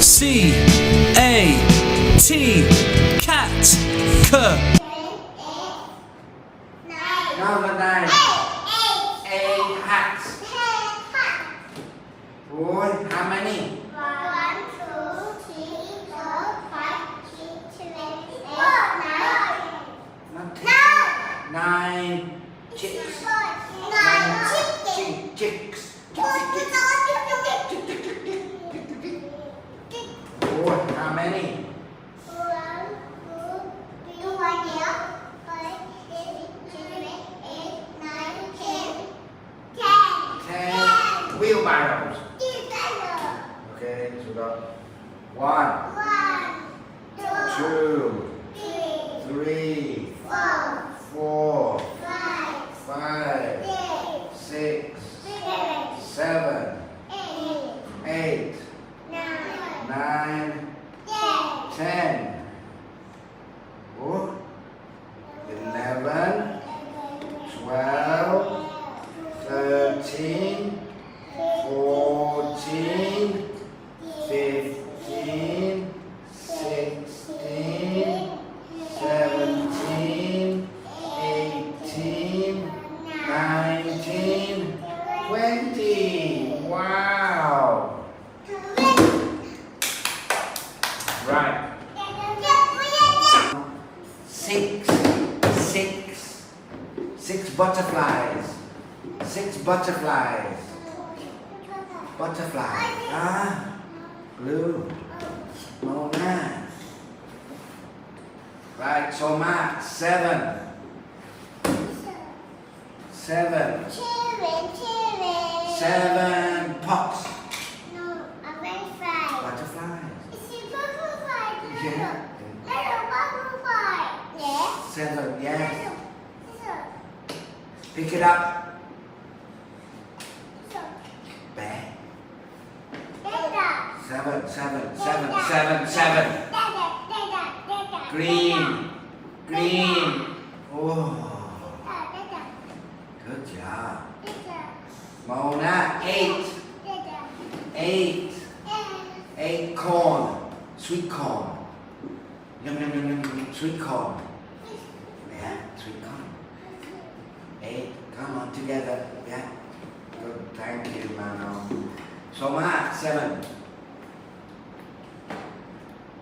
C-A-T, cat. C. No, not nine. A hat. Boy, how many? 1, 2, 3, 4, 5, 6, 7, 8, 9. Not 10. 9 chicks. 9 chicks. Boy, how many? 10 wheelbarrows. Okay, so we got 1, 2, 3, 4, 5, 6, 7, 8, 9, 10. Oh, 11, 12, 13, 14, 15, 16, 17, 18, 19, 20. Wow. Right. 6 butterflies. 6 butterflies. Butterfly. Blue. Mona. Right, so Matt, 7. 7 pots. Butterflies. Yeah. 7, yes. Pick it up. Bear. 7. Green. Oh, good job. Mona, 8 corn. Sweet corn. Yum. Sweet corn. Yeah, sweet corn. 8. Come on, together. Yeah. Good. Thank you, Mano. So, Matt, 7.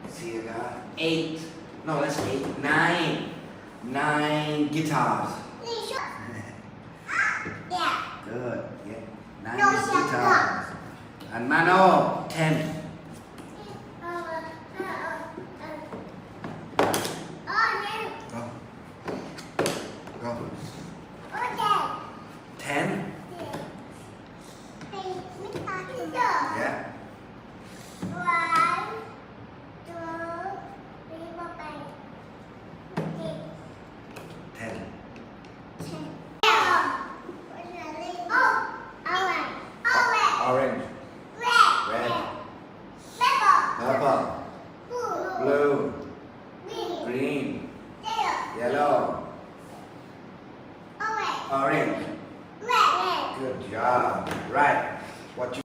See you got 8. No, that's 8. 9 guitars. Good. Yeah. 9 guitars. And Mano, 10. Go. 10. Yeah. 10. Orange. Red. Purple. Blue. Green. Yellow. Orange. Good job. Right. What you